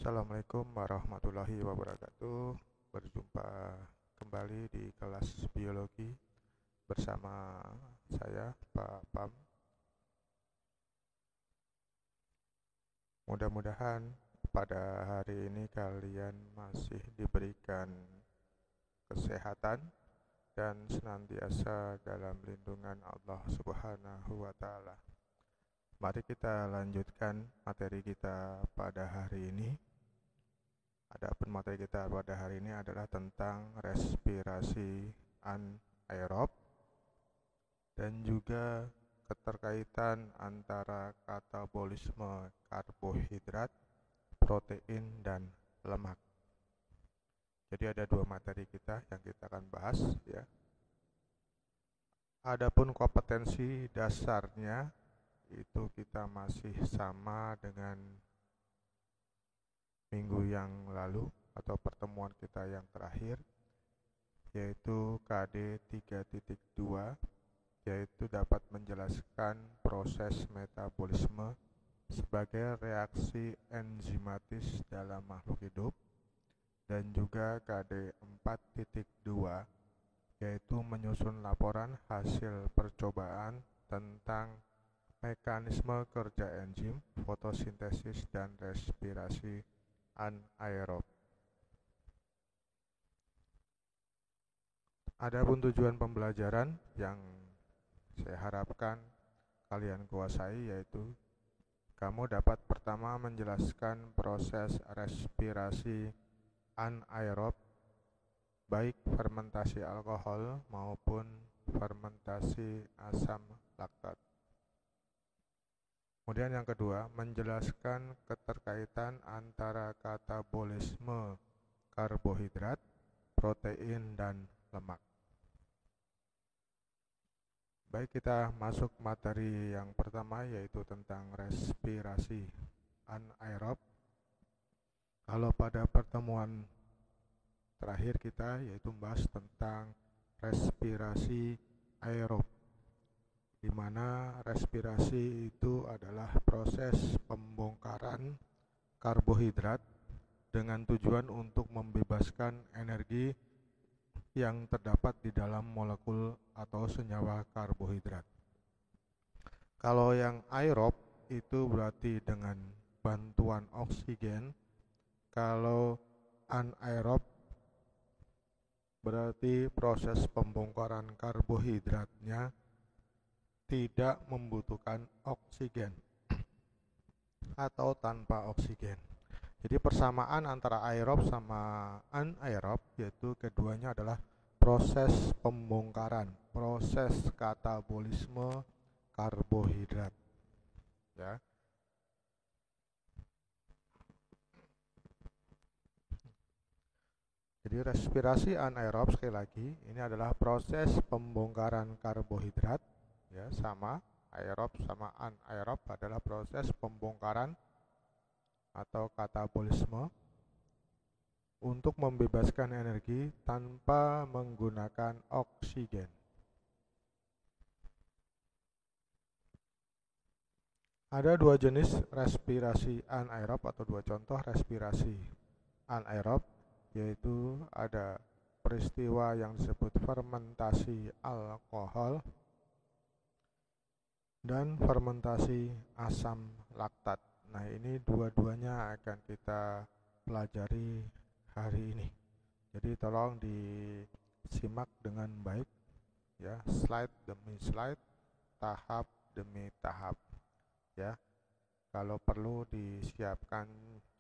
Assalamualaikum warahmatullahi wabarakatuh. Berjumpa kembali di kelas biologi bersama saya, Pak Pam. Mudah-mudahan pada hari ini kalian masih diberikan kesehatan dan senantiasa dalam lindungan Allah Subhanahu wa Ta'ala. Mari kita lanjutkan materi kita pada hari ini. Adapun materi kita pada hari ini adalah tentang respirasi anaerob dan juga keterkaitan antara katabolisme karbohidrat, protein, dan lemak. Jadi ada dua materi kita yang kita akan bahas ya. Adapun kompetensi dasarnya itu kita masih sama dengan minggu yang lalu atau pertemuan kita yang terakhir, yaitu KD 3.2, yaitu dapat menjelaskan proses metabolisme sebagai reaksi enzimatis dalam makhluk hidup, dan juga KD 4.2, yaitu menyusun laporan hasil percobaan tentang mekanisme kerja enzim, fotosintesis, dan respirasi anaerob. Adapun tujuan pembelajaran yang saya harapkan kalian kuasai yaitu kamu dapat pertama menjelaskan proses respirasi anaerob, baik fermentasi alkohol maupun fermentasi asam laktat. Kemudian yang kedua, menjelaskan keterkaitan antara katabolisme karbohidrat, protein, dan lemak. Baik, kita masuk materi yang pertama yaitu tentang respirasi anaerob. Kalau pada pertemuan terakhir kita yaitu membahas tentang respirasi aerob, di mana respirasi itu adalah proses pembongkaran karbohidrat dengan tujuan untuk membebaskan energi yang terdapat di dalam molekul atau senyawa karbohidrat. Kalau yang aerob itu berarti dengan bantuan oksigen, kalau anaerob berarti proses pembongkaran karbohidratnya tidak membutuhkan oksigen atau tanpa oksigen. Jadi persamaan antara aerob sama anaerob yaitu keduanya adalah proses pembongkaran, proses katabolisme karbohidrat. Ya. Jadi respirasi anaerob sekali lagi ini adalah proses pembongkaran karbohidrat. Ya, sama aerob sama anaerob adalah proses pembongkaran atau katabolisme untuk membebaskan energi tanpa menggunakan oksigen. Ada dua jenis respirasi anaerob atau dua contoh respirasi anaerob, yaitu ada peristiwa yang disebut fermentasi alkohol dan fermentasi asam laktat. Nah, ini dua-duanya akan kita pelajari hari ini. Jadi tolong disimak dengan baik ya, slide demi slide, tahap demi tahap ya. Kalau perlu disiapkan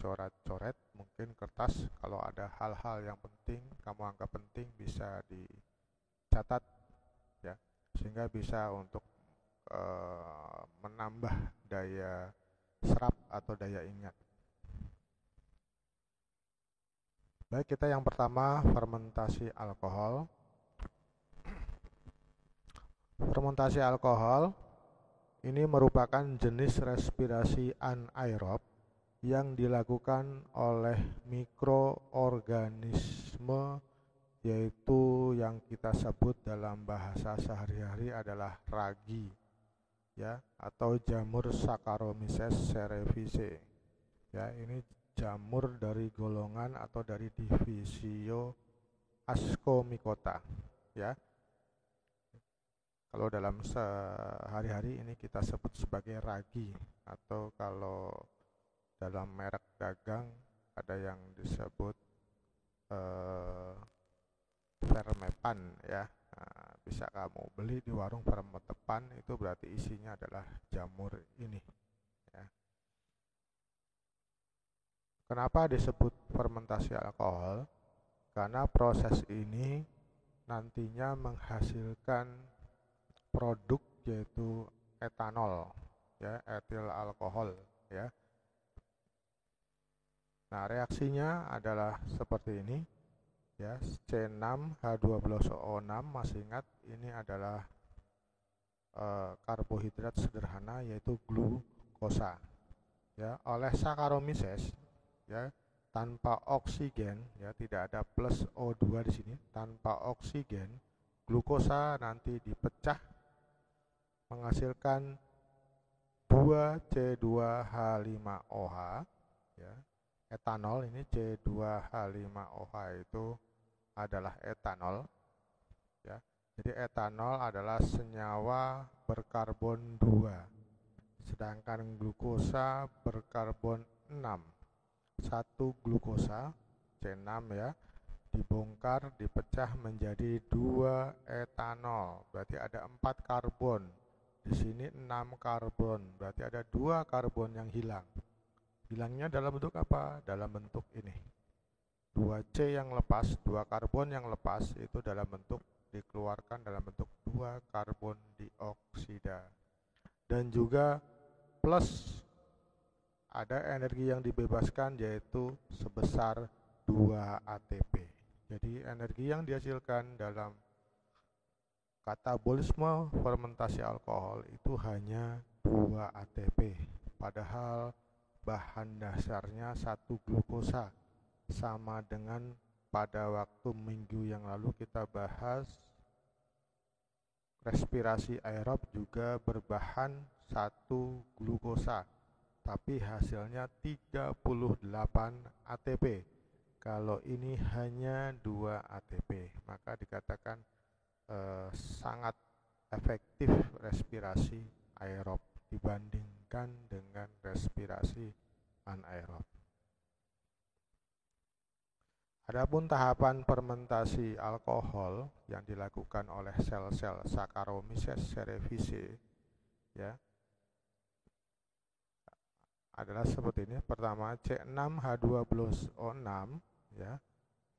coret-coret, mungkin kertas, kalau ada hal-hal yang penting kamu anggap penting bisa dicatat ya, sehingga bisa untuk menambah daya serap atau daya ingat. Baik, kita yang pertama fermentasi alkohol. Fermentasi alkohol ini merupakan jenis respirasi anaerob yang dilakukan oleh mikroorganisme, yaitu yang kita sebut dalam bahasa sehari-hari adalah ragi ya, atau jamur Saccharomyces cerevisiae. Ya, ini jamur dari golongan atau dari divisio Ascomycota, ya. Kalau dalam sehari-hari ini kita sebut sebagai ragi, atau kalau dalam merek dagang ada yang disebut Fermepan, ya. Nah, bisa kamu beli di warung Fermepan, itu berarti isinya adalah jamur ini, ya. Kenapa disebut fermentasi alkohol? Karena proses ini nantinya menghasilkan produk yaitu etanol, ya, etil alkohol, ya. Nah, reaksinya adalah seperti ini, ya. C6H12O6, masih ingat ini adalah karbohidrat sederhana yaitu glukosa, ya. Oleh Saccharomyces, ya, tanpa oksigen, ya, tidak ada plus O2 di sini, tanpa oksigen glukosa nanti dipecah menghasilkan 2C2H5OH, ya. Etanol ini C2H5OH itu adalah etanol, ya. Jadi etanol adalah senyawa berkarbon 2, sedangkan glukosa berkarbon 6. Satu glukosa C6, ya, dibongkar dipecah menjadi 2 etanol, berarti ada 4 karbon. Di sini 6 karbon, berarti ada 2 karbon yang hilang. Hilangnya dalam bentuk apa? Dalam bentuk ini. 2C yang lepas, 2 karbon yang lepas itu dalam bentuk dikeluarkan dalam bentuk 2 karbon dioksida. Dan juga plus ada energi yang dibebaskan yaitu sebesar 2 ATP. Jadi energi yang dihasilkan dalam katabolisme fermentasi alkohol itu hanya 2 ATP. Padahal bahan dasarnya 1 glukosa. Sama dengan pada waktu minggu yang lalu kita bahas respirasi aerob juga berbahan 1 glukosa, tapi hasilnya 38 ATP. Kalau ini hanya 2 ATP, maka dikatakan sangat efektif respirasi aerob dibandingkan dengan respirasi anaerob. Adapun tahapan fermentasi alkohol yang dilakukan oleh sel-sel Saccharomyces cerevisiae, ya, adalah seperti ini. Pertama, C6H12O6, ya,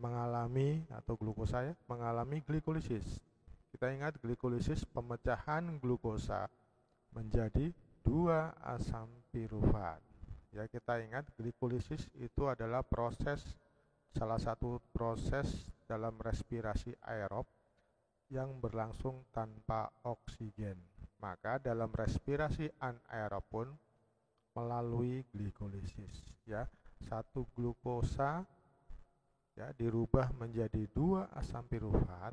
mengalami atau glukosa, ya, mengalami glikolisis. Kita ingat glikolisis pemecahan glukosa menjadi 2 asam pirufat. Ya, kita ingat glikolisis itu adalah salah satu proses dalam respirasi aerob yang berlangsung tanpa oksigen. Maka dalam respirasi anaerob pun melalui glikolisis, ya. 1 glukosa, ya, dirubah menjadi 2 asam pirufat,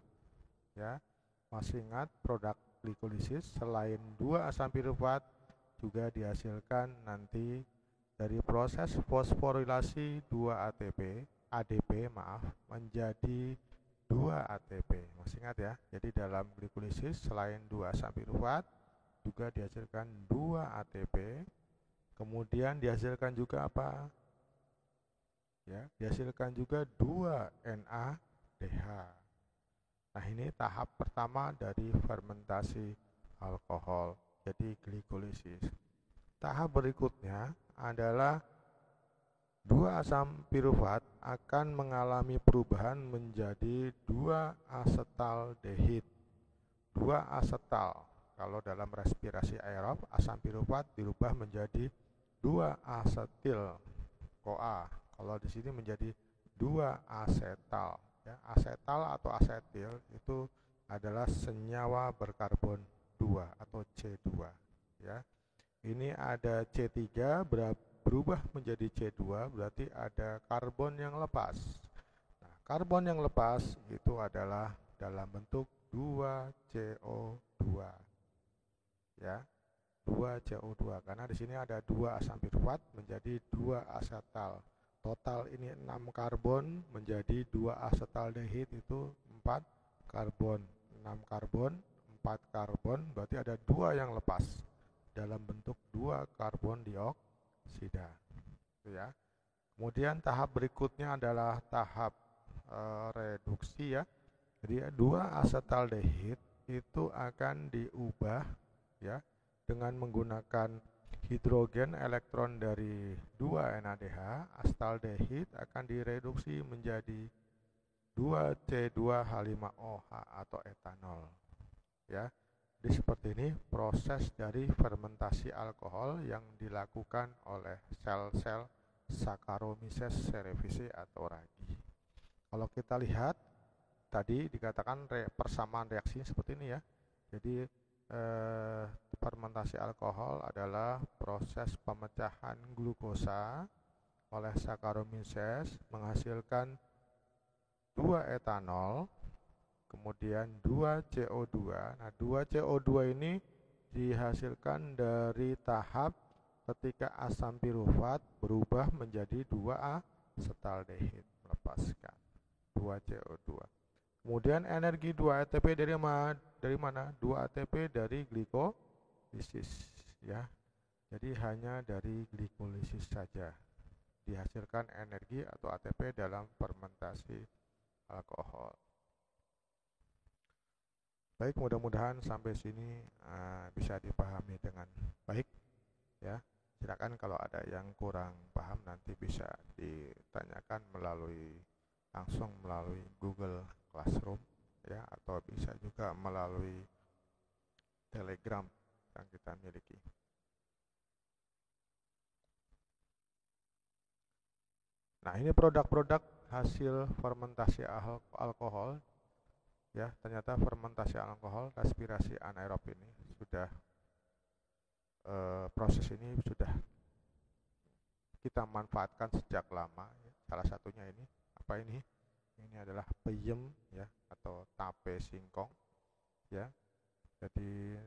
ya. Masih ingat produk glikolisis selain 2 asam pirufat juga dihasilkan nanti dari proses fosforilasi 2 ADP menjadi 2 ATP. Masih ingat, ya? Jadi dalam glikolisis selain 2 asam pirufat juga dihasilkan 2 ATP. Kemudian dihasilkan juga apa? Ya, dihasilkan juga 2 NADH. Nah, ini tahap pertama dari fermentasi alkohol, jadi glikolisis. Tahap berikutnya adalah 2 asam pirufat akan mengalami perubahan menjadi 2 asetaldehid. 2 asetal. Kalau dalam respirasi aerob, asam pirufat dirubah menjadi 2 asetil CoA. Kalau di sini menjadi 2 asetal. Ya, asetal atau asetil itu adalah senyawa berkarbon 2 atau C2. Ya. Ini ada C3 berubah menjadi C2, berarti ada karbon yang lepas. Nah, karbon yang lepas itu adalah dalam bentuk 2CO2. Ya, 2CO2 karena di sini ada 2 asam pirufat menjadi 2 asetal. total ini 6 karbon menjadi 2 asetaldehid itu 4 karbon. 6 karbon, 4 karbon, berarti ada 2 yang lepas dalam bentuk 2 karbon dioksida. Ya. Kemudian tahap berikutnya adalah tahap reduksi ya. Jadi 2 asetaldehid itu akan diubah ya dengan menggunakan hidrogen elektron dari 2 NADH, astaldehid akan direduksi menjadi 2C2H5OH atau etanol. Ya. Jadi seperti ini proses dari fermentasi alkohol yang dilakukan oleh sel-sel Saccharomyces cerevisiae atau ragi. Kalau kita lihat tadi dikatakan persamaan reaksinya seperti ini ya. Jadi fermentasi alkohol adalah proses pemecahan glukosa oleh Saccharomyces menghasilkan 2 etanol, kemudian 2 CO2. Nah, 2 CO2 ini dihasilkan dari tahap ketika asam pirufat berubah menjadi 2 asetaldehid, melepaskan 2 CO2. Kemudian energi 2 ATP dari mana? 2 ATP dari glikolisis ya. Jadi hanya dari glikolisis saja dihasilkan energi atau ATP dalam fermentasi alkohol. Baik, mudah-mudahan sampai sini bisa dipahami dengan baik ya. Silakan kalau ada yang kurang paham nanti bisa ditanyakan langsung melalui Google Classroom ya, atau bisa juga melalui Telegram yang kita miliki. Nah, ini produk-produk hasil fermentasi alkohol ya. Ternyata fermentasi alkohol respirasi anaerob ini sudah proses ini sudah kita manfaatkan sejak lama ya. Salah satunya ini apa ini? Ini adalah peyem ya, atau tape singkong ya. Jadi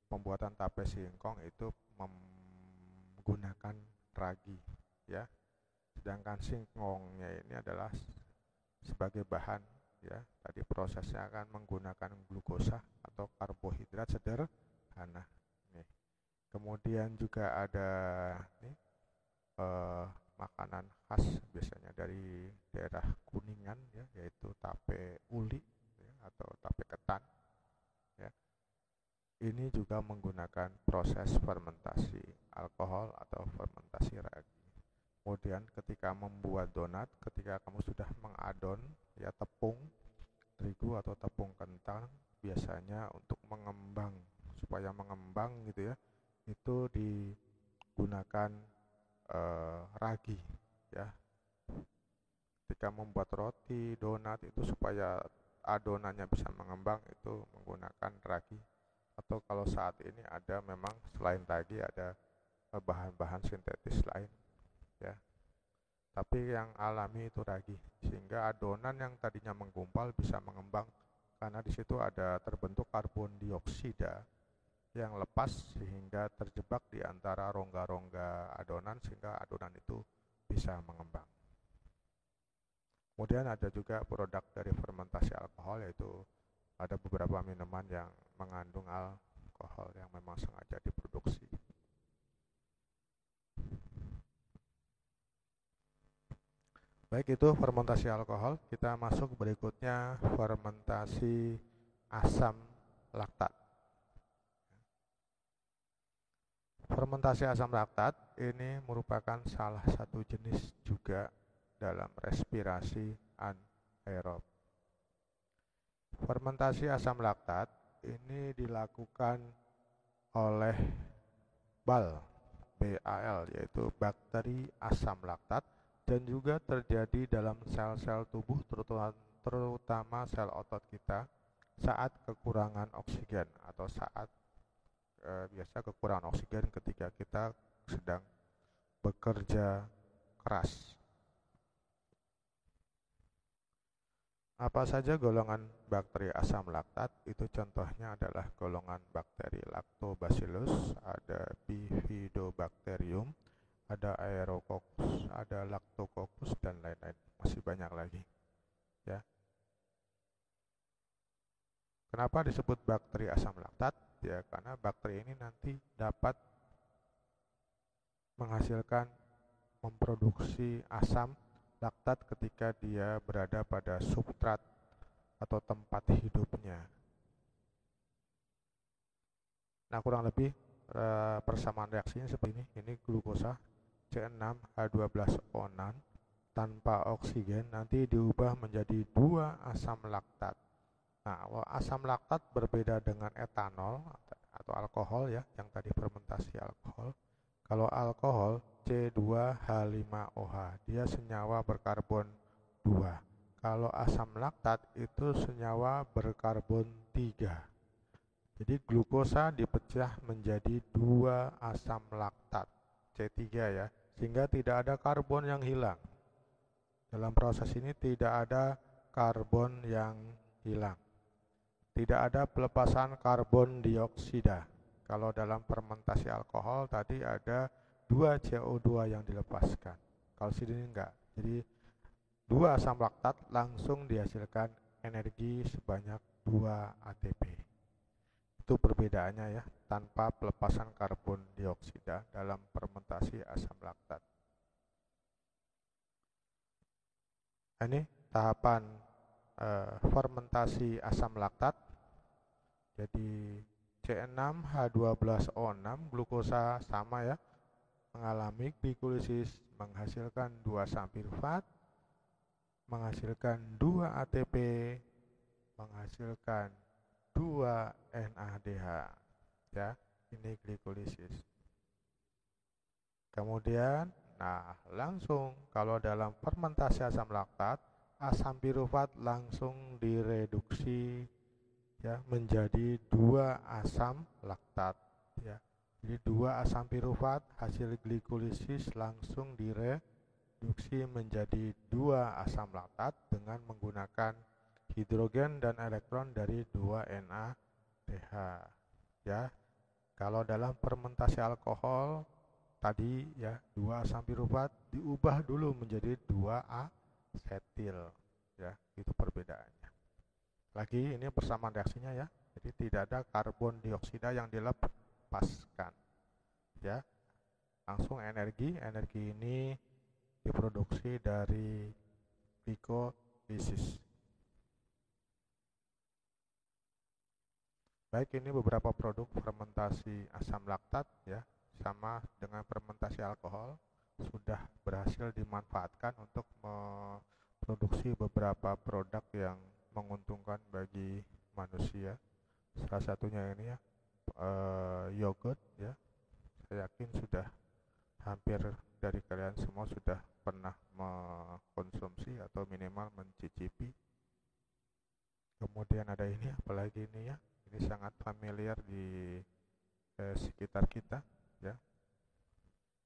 pembuatan tape singkong itu menggunakan ragi ya. Sedangkan singkongnya ini adalah sebagai bahan ya. Tadi prosesnya akan menggunakan glukosa atau karbohidrat sederhana. Nih. Kemudian juga ada nih makanan khas biasanya dari daerah Kuningan ya, yaitu tape uli ya, atau tape ketan ya. Ini juga menggunakan proses fermentasi alkohol atau fermentasi ragi. Kemudian ketika membuat donat, ketika kamu sudah mengadon ya tepung terigu atau tepung kentang, biasanya untuk mengembang, supaya mengembang gitu ya, itu digunakan ragi ya. Ketika membuat roti, donat itu supaya adonannya bisa mengembang itu menggunakan ragi. Atau kalau saat ini ada memang selain ragi ada bahan-bahan sintetis lain ya. Tapi yang alami itu ragi, sehingga adonan yang tadinya menggumpal bisa mengembang karena di situ ada terbentuk karbon dioksida yang lepas sehingga terjebak di antara rongga-rongga adonan sehingga adonan itu bisa mengembang. Kemudian ada juga produk dari fermentasi alkohol, yaitu ada beberapa minuman yang mengandung alkohol yang memang sengaja diproduksi. Baik, itu fermentasi alkohol. Kita masuk berikutnya fermentasi asam laktat. Fermentasi asam laktat ini merupakan salah satu jenis juga dalam respirasi anaerob. Fermentasi asam laktat ini dilakukan oleh BAL, yaitu bakteri asam laktat, dan juga terjadi dalam sel-sel tubuh terutama sel otot kita saat kekurangan oksigen atau saat biasa kekurangan oksigen ketika kita sedang bekerja keras. Apa saja golongan bakteri asam laktat? Itu contohnya adalah golongan bakteri Lactobacillus, ada Bifidobacterium, ada Aerococcus, ada Lactococcus dan lain-lain, masih banyak lagi ya. Kenapa disebut bakteri asam laktat? Ya karena bakteri ini nanti dapat menghasilkan memproduksi asam laktat ketika dia berada pada substrat atau tempat hidupnya. Nah, kurang lebih persamaan reaksinya seperti ini. Ini glukosa C6H12O6 tanpa oksigen nanti diubah menjadi 2 asam laktat. Nah, asam laktat berbeda dengan etanol atau alkohol ya, yang tadi fermentasi alkohol. Kalau alkohol C2H5OH, dia senyawa berkarbon 2. Kalau asam laktat itu senyawa berkarbon 3. Jadi glukosa dipecah menjadi 2 asam laktat C3 ya, sehingga tidak ada karbon yang hilang. Dalam proses ini tidak ada karbon yang hilang. Tidak ada pelepasan karbon dioksida. Kalau dalam fermentasi alkohol tadi ada 2 CO2 yang dilepaskan. Kalau sini enggak. Jadi 2 asam laktat langsung dihasilkan energi sebanyak 2 ATP. Itu perbedaannya ya, tanpa pelepasan karbon dioksida dalam fermentasi asam laktat. Ini tahapan fermentasi asam laktat. Jadi C6H12O6 glukosa sama ya, mengalami glikolisis menghasilkan 2 asam pirufat, menghasilkan 2 ATP, menghasilkan 2 NADH ya, ini glikolisis. Kemudian langsung kalau dalam fermentasi asam laktat, asam pirufat langsung direduksi ya menjadi 2 asam laktat ya. Jadi 2 asam pirufat hasil glikolisis langsung direduksi menjadi 2 asam laktat dengan menggunakan hidrogen dan elektron dari 2 NADH ya. Kalau dalam fermentasi alkohol tadi ya 2 asam pirufat diubah dulu menjadi 2 asetil ya, itu perbedaannya. Lagi ini persamaan reaksinya ya. Jadi tidak ada karbon dioksida yang dilepaskan ya. Langsung energi ini diproduksi dari glikolisis. Baik, ini beberapa produk fermentasi asam laktat ya, sama dengan fermentasi alkohol sudah berhasil dimanfaatkan untuk memproduksi beberapa produk yang menguntungkan bagi manusia. Salah satunya ini ya, yogurt ya. Saya yakin sudah hampir dari kalian semua sudah pernah mengkonsumsi atau minimal mencicipi. Kemudian ada ini, apalagi ini ya, ini sangat familiar di sekitar kita ya,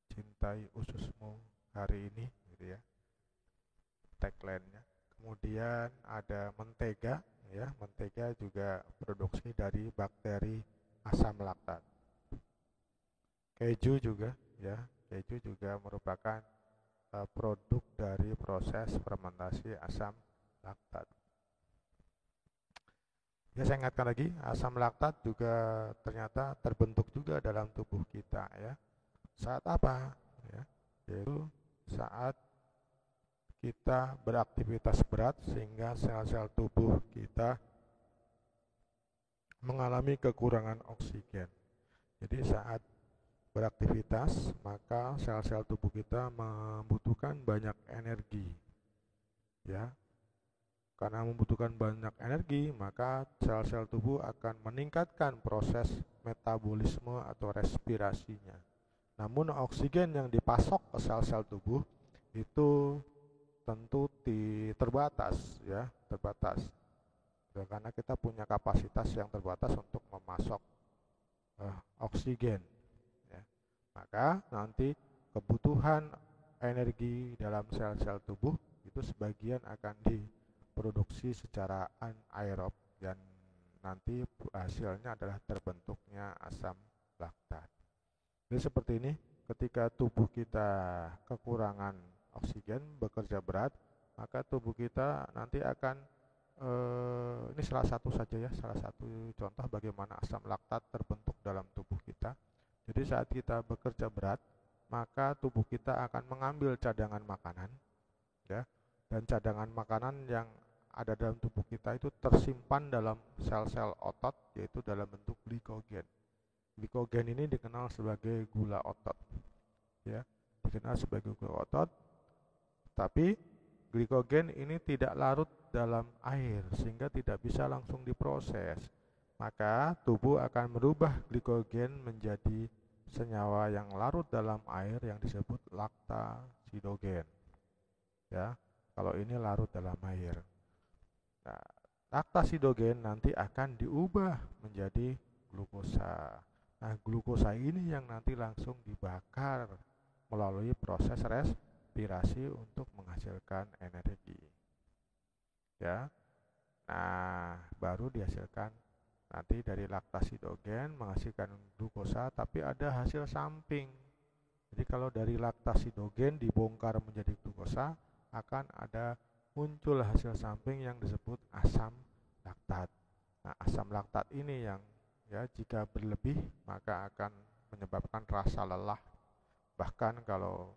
cintai ususmu hari ini gitu ya, tagline-nya. Kemudian ada mentega ya, mentega juga produksi dari bakteri asam laktat. Keju juga ya, keju juga merupakan produk dari proses fermentasi asam laktat. Ya, saya ingatkan lagi, asam laktat juga ternyata terbentuk juga dalam tubuh kita ya. Saat apa? Ya, yaitu saat kita beraktivitas berat sehingga sel-sel tubuh kita mengalami kekurangan oksigen. Jadi saat beraktivitas maka sel-sel tubuh kita membutuhkan banyak energi ya. Karena membutuhkan banyak energi, maka sel-sel tubuh akan meningkatkan proses metabolisme atau respirasinya. Namun oksigen yang dipasok ke sel-sel tubuh itu tentu terbatas ya, terbatas. Karena kita punya kapasitas yang terbatas untuk memasok oksigen. Ya. Maka nanti kebutuhan energi dalam sel-sel tubuh itu sebagian akan diproduksi secara anaerob dan nanti hasilnya adalah terbentuknya asam laktat. Jadi seperti ini ketika tubuh kita kekurangan oksigen, bekerja berat, maka tubuh kita nanti akan ini salah satu saja ya, salah satu contoh bagaimana asam laktat terbentuk dalam tubuh kita. Jadi saat kita bekerja berat, maka tubuh kita akan mengambil cadangan makanan, ya, dan cadangan makanan yang ada dalam tubuh kita itu tersimpan dalam sel-sel otot, yaitu dalam bentuk glikogen. Glikogen ini dikenal sebagai gula otot, ya, dikenal sebagai gula otot. Tapi glikogen ini tidak larut dalam air sehingga tidak bisa langsung diproses. Maka tubuh akan merubah glikogen menjadi senyawa yang larut dalam air yang disebut laktasidogen. Ya, kalau ini larut dalam air. Nah, laktasidogen nanti akan diubah menjadi glukosa. Nah, glukosa ini yang nanti langsung dibakar melalui proses respirasi untuk menghasilkan energi. Ya. Nah, baru dihasilkan nanti dari laktasidogen menghasilkan glukosa, tapi ada hasil samping. Jadi kalau dari laktasidogen dibongkar menjadi glukosa, akan ada muncul hasil samping yang disebut asam laktat. Nah, asam laktat ini yang ya jika berlebih maka akan menyebabkan rasa lelah. Bahkan kalau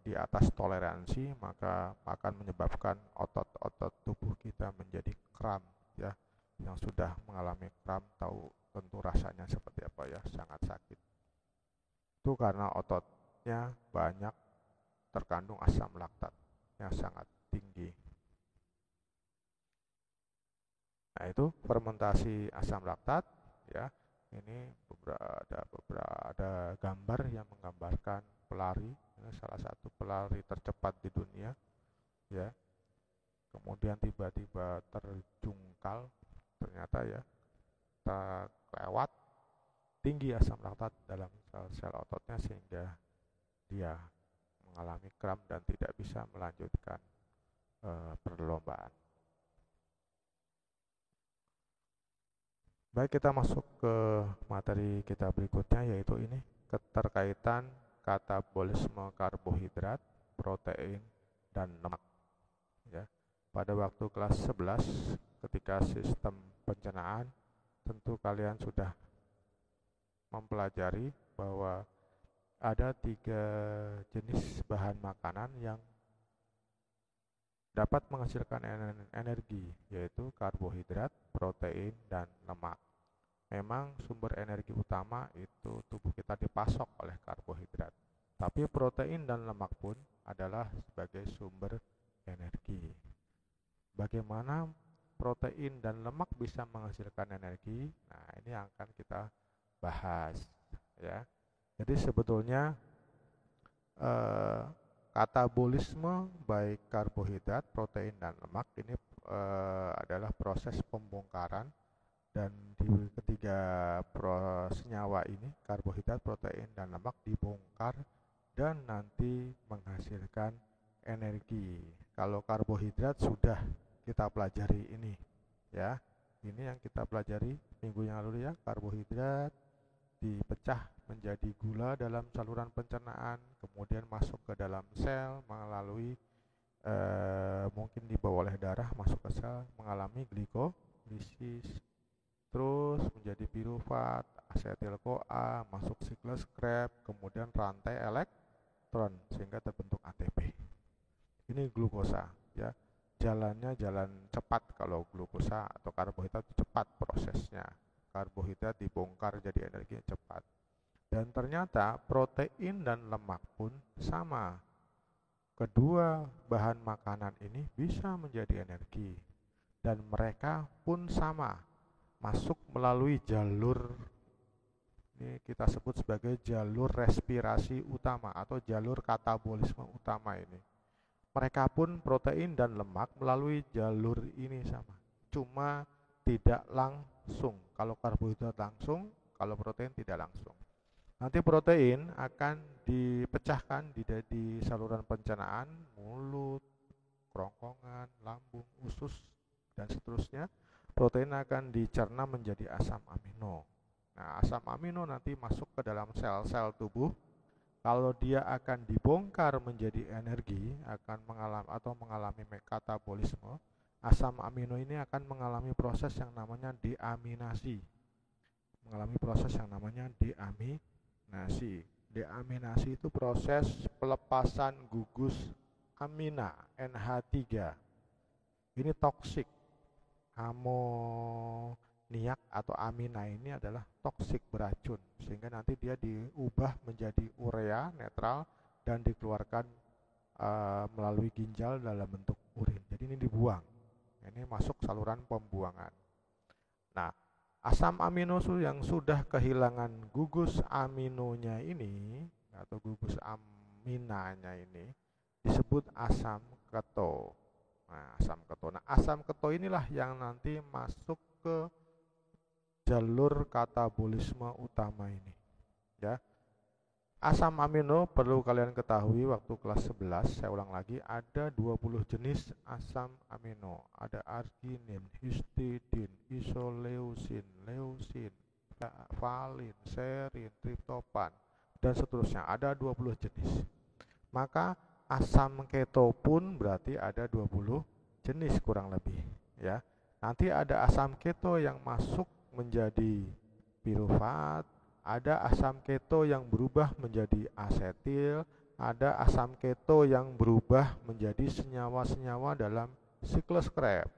di atas toleransi maka akan menyebabkan otot-otot tubuh kita menjadi kram, ya. Yang sudah mengalami kram tahu tentu rasanya seperti apa, ya, sangat sakit. Itu karena ototnya banyak terkandung asam laktat yang sangat tinggi. Nah, itu fermentasi asam laktat, ya. Ini ada gambar yang menggambarkan pelari, ya, salah satu pelari tercepat di dunia, ya. Kemudian tiba-tiba terjungkal, ternyata ya terlewat tinggi asam laktat dalam sel-sel ototnya sehingga dia mengalami kram dan tidak bisa melanjutkan perlombaan. Baik, kita masuk ke materi kita berikutnya, yaitu ini keterkaitan katabolisme karbohidrat, protein, dan lemak. Ya. Pada waktu kelas 11 ketika sistem pencernaan, tentu kalian sudah mempelajari bahwa ada 3 jenis bahan makanan yang dapat menghasilkan energi, yaitu karbohidrat, protein, dan lemak. Memang sumber energi utama itu tubuh kita dipasok oleh karbohidrat, tapi protein dan lemak pun adalah sebagai sumber energi. Bagaimana protein dan lemak bisa menghasilkan energi? Nah, ini yang akan kita bahas, ya. Jadi sebetulnya katabolisme baik karbohidrat, protein, dan lemak ini adalah proses pembongkaran, dan di ketiga senyawa ini, karbohidrat, protein, dan lemak dibongkar dan nanti menghasilkan energi. Kalau karbohidrat sudah kita pelajari ini, ya. Ini yang kita pelajari minggu yang lalu, ya. Karbohidrat dipecah menjadi gula dalam saluran pencernaan, kemudian masuk ke dalam sel melalui mungkin dibawa oleh darah masuk ke sel, mengalami glikolisis, terus menjadi pirufat, asetil-CoA, masuk siklus Krebs, kemudian rantai elektron sehingga terbentuk ATP. Ini glukosa, ya. Jalannya jalan cepat kalau glukosa atau karbohidrat cepat prosesnya. Karbohidrat dibongkar jadi energi cepat. Dan ternyata protein dan lemak pun sama. Kedua bahan makanan ini bisa menjadi energi. Dan mereka pun sama, masuk melalui jalur, ini kita sebut sebagai jalur respirasi utama atau jalur katabolisme utama ini. Mereka pun protein dan lemak melalui jalur ini sama. Cuma tidak langsung. Kalau karbohidrat langsung, kalau protein tidak langsung. Nanti protein akan dipecahkan di saluran pencernaan, mulut, kerongkongan, lambung, usus, dan seterusnya. Protein akan dicerna menjadi asam amino. Nah, asam amino nanti masuk ke dalam sel-sel tubuh Kalau dia akan dibongkar menjadi energi, akan mengalami katabolisme, asam amino ini akan mengalami proses yang namanya deaminasi. Deaminasi itu proses pelepasan gugus amina NH3. Ini toksik. Amoniak atau amina ini adalah toksik, beracun, sehingga nanti dia diubah menjadi urea netral dan dikeluarkan melalui ginjal dalam bentuk urin. Jadi ini dibuang. Ini masuk saluran pembuangan. Nah, asam amino yang sudah kehilangan gugus aminonya ini atau gugus aminanya ini disebut asam keto. Nah, asam keto inilah yang nanti masuk ke jalur katabolisme utama ini. Ya. Asam amino perlu kalian ketahui waktu kelas 11, saya ulang lagi, ada 20 jenis asam amino. Ada arginin, histidin, isoleusin, leusin, valin, serin, triptopan, dan seterusnya. Ada 20 jenis. Maka asam keto pun berarti ada 20 jenis kurang lebih, ya. Nanti ada asam keto yang masuk menjadi pirufat, ada asam keto yang berubah menjadi asetil, ada asam keto yang berubah menjadi senyawa-senyawa dalam siklus Krebs.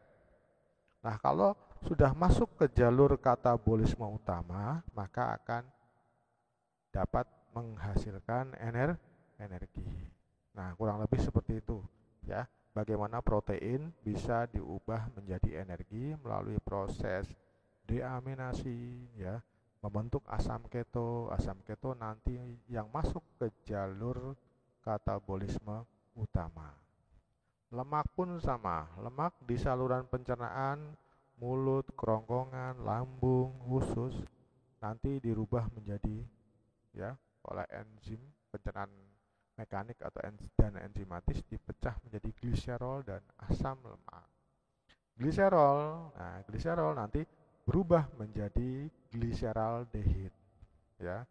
Nah, kalau sudah masuk ke jalur katabolisme utama, maka akan dapat menghasilkan energi. Nah, kurang lebih seperti itu, ya. Bagaimana protein bisa diubah menjadi energi melalui proses deaminasi, ya, membentuk asam keto. Asam keto nanti yang masuk ke jalur katabolisme utama. Lemak pun sama. Lemak di saluran pencernaan, mulut, kerongkongan, lambung, usus nanti dirubah menjadi, ya, oleh enzim pencernaan mekanik atau dan enzimatis, dipecah menjadi gliserol dan asam lemak. Gliserol nanti berubah menjadi gliseraldehid, ya.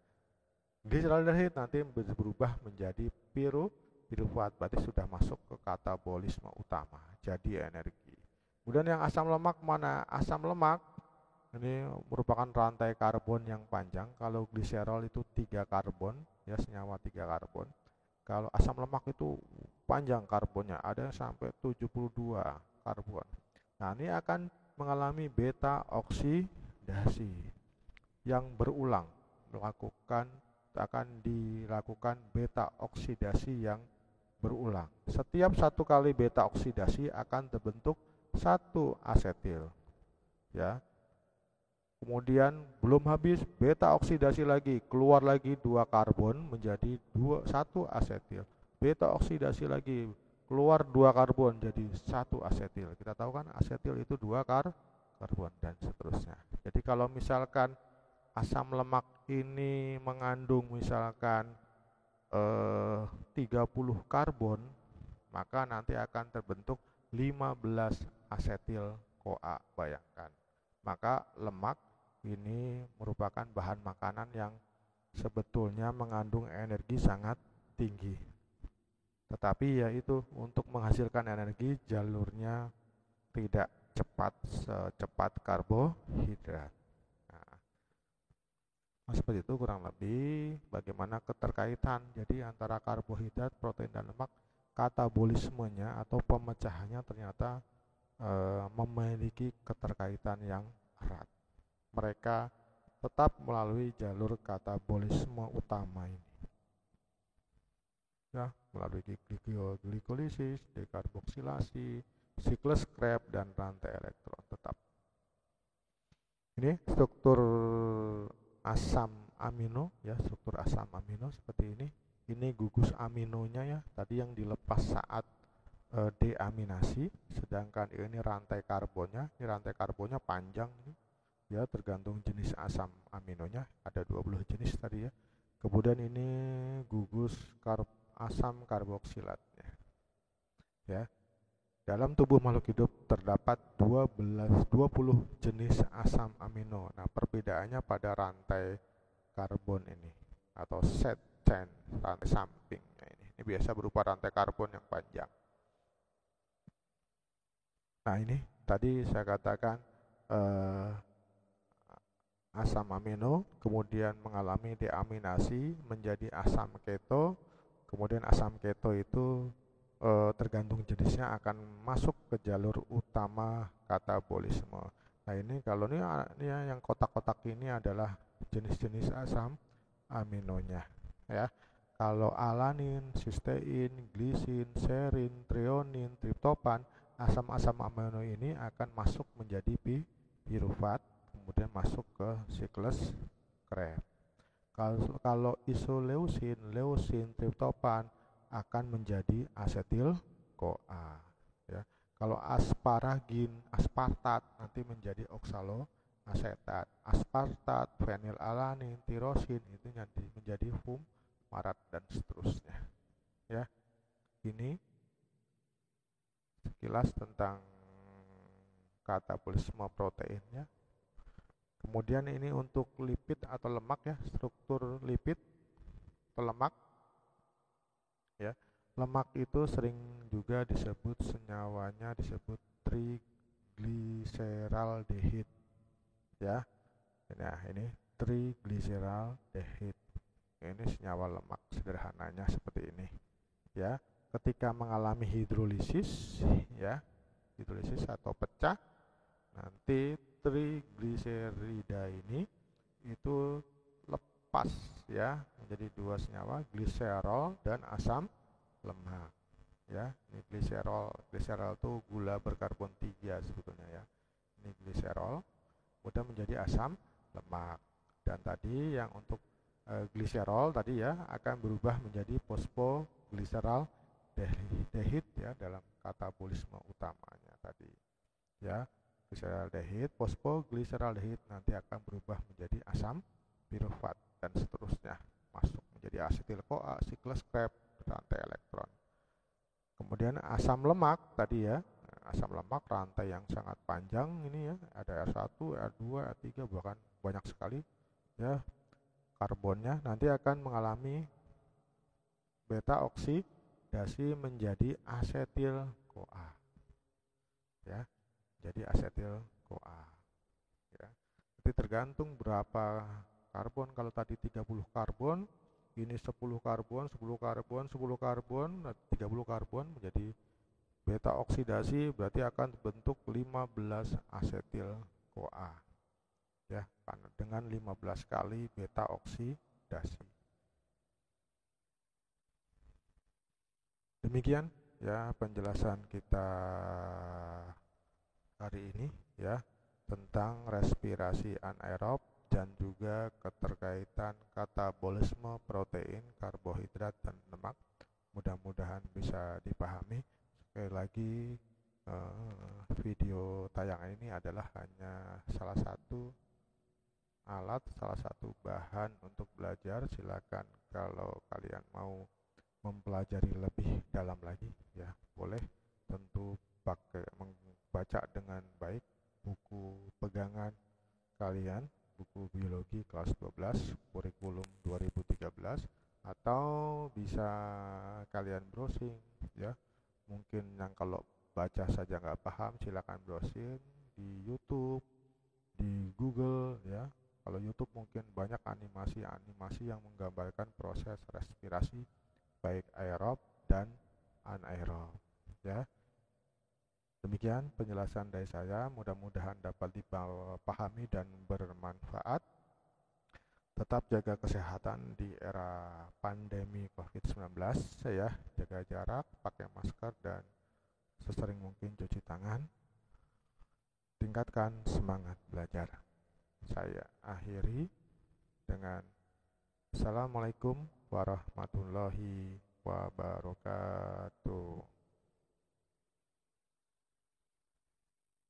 Gliseraldehid nanti berubah menjadi pirufat, berarti sudah masuk ke katabolisme utama, jadi energi. Kemudian yang asam lemak mana? Asam lemak ini merupakan rantai karbon yang panjang. Kalau gliserol itu 3 karbon, ya, senyawa 3 karbon. Kalau asam lemak itu panjang karbonnya, ada sampai 72 karbon. Nah, ini akan mengalami beta oksidasi yang berulang, akan dilakukan beta oksidasi yang berulang. Setiap satu kali beta oksidasi akan terbentuk satu asetil, ya. Kemudian belum habis, beta oksidasi lagi, keluar lagi 2 karbon menjadi 1 asetil. Beta oksidasi lagi, keluar 2 karbon jadi 1 asetil. Kita tahu kan asetil itu 2 karbon dan seterusnya. Jadi kalau misalkan asam lemak ini mengandung misalkan 30 karbon, maka nanti akan terbentuk 15 asetil CoA, bayangkan. Maka lemak ini merupakan bahan makanan yang sebetulnya mengandung energi sangat tinggi. Tetapi yaitu untuk menghasilkan energi jalurnya tidak secepat karbohidrat. Nah, seperti itu kurang lebih bagaimana keterkaitan jadi antara karbohidrat, protein, dan lemak. Katabolismenya atau pemecahannya ternyata memiliki keterkaitan yang erat. Mereka tetap melalui jalur katabolisme utama ini, ya, melalui glikolisis, dekarboksilasi, siklus Krebs, dan rantai elektron tetap. Ini struktur asam amino, ya, struktur asam amino seperti ini. Ini gugus aminonya, ya, tadi yang dilepas saat deaminasi, sedangkan ini rantai karbonnya. Ini rantai karbonnya panjang, ya, tergantung jenis asam aminonya, ada 20 jenis tadi, ya. Kemudian ini gugus asam karboksilatnya, ya. Dalam tubuh makhluk hidup terdapat 20 jenis asam amino. Nah, perbedaannya pada rantai karbon ini atau set chain, rantai samping. Nah, ini biasa berupa rantai karbon yang panjang. Nah, ini tadi saya katakan asam amino, kemudian mengalami deaminasi menjadi asam keto, kemudian asam keto itu tergantung jenisnya akan masuk ke jalur utama katabolisme. Nah, ini kalau ini yang kotak-kotak ini adalah jenis-jenis asam aminonya, ya. Kalau alanin, sistein, glisin, serin, trionin, triptopan, asam-asam amino ini akan masuk menjadi pirufat, kemudian masuk ke siklus Krebs. Kalau isoleusin, leusin, triptopan akan menjadi asetil CoA, ya. Kalau asparagin, aspartat nanti menjadi oksaloasetat. Aspartat, fenilalanin, tirosin itu nanti menjadi fumarat dan seterusnya, ya. Ini sekilas tentang katabolisme proteinnya. Kemudian ini untuk lipid atau lemak, ya, struktur lipid atau lemak, ya. Lemak itu sering juga disebut senyawanya disebut triglyceraldehyde, ya. Nah, ini triglyceraldehyde. Ini senyawa lemak sederhananya seperti ini, ya. Ketika mengalami hidrolisis, ya, hidrolisis atau pecah, nanti trigliserida ini itu lepas, ya, menjadi dua senyawa, gliserol dan asam lemak, ya. Ini gliserol itu gula berkarbon 3 sebetulnya, ya. Ini gliserol kemudian menjadi asam lemak, dan tadi yang untuk gliserol tadi, ya, akan berubah menjadi fosfogliseraldehyde, ya, dalam katabolisme utamanya tadi, ya. Gliseraldehyde, fosfogliseraldehyde nanti akan berubah menjadi asam pirufat dan seterusnya, masuk menjadi asetil CoA, siklus Krebs, rantai elektron. Kemudian asam lemak tadi, ya, asam lemak rantai yang sangat panjang ini, ya, ada R1, R2, R3, bahkan banyak sekali, ya, karbonnya nanti akan mengalami beta oksidasi menjadi asetil CoA, ya. Jadi asetil CoA, ya. Jadi tergantung berapa karbon. Kalau tadi 30 karbon, ini 10 karbon, 10 karbon, 10 karbon, 30 karbon menjadi beta oksidasi, berarti akan bentuk 15 asetil CoA, ya, dengan 15 kali beta oksidasi. Demikian, ya, penjelasan kita hari ini, ya, tentang respirasi anaerob dan juga keterkaitan katabolisme protein, karbohidrat, dan lemak. Mudah-mudahan bisa dipahami. Sekali lagi, video tayangan ini adalah hanya salah satu alat, salah satu bahan untuk belajar. Silakan kalau kalian mau mempelajari lebih dalam lagi, ya, boleh. Tentu pakai membaca dengan baik buku pegangan kalian, buku biologi kelas 12 kurikulum 2013, atau bisa kalian browsing, ya. Mungkin yang kalau baca saja nggak paham, silakan browsing di YouTube, di Google, ya. Kalau YouTube mungkin banyak animasi-animasi yang menggambarkan proses respirasi baik aerob dan anaerob, ya. Demikian penjelasan dari saya, mudah-mudahan dapat dipahami dan bermanfaat. Tetap jaga kesehatan di era pandemi COVID-19, ya. Jaga jarak, pakai masker, dan sesering mungkin cuci tangan. Tingkatkan semangat belajar. Saya akhiri dengan Assalamualaikum warahmatullahi wabarakatuh.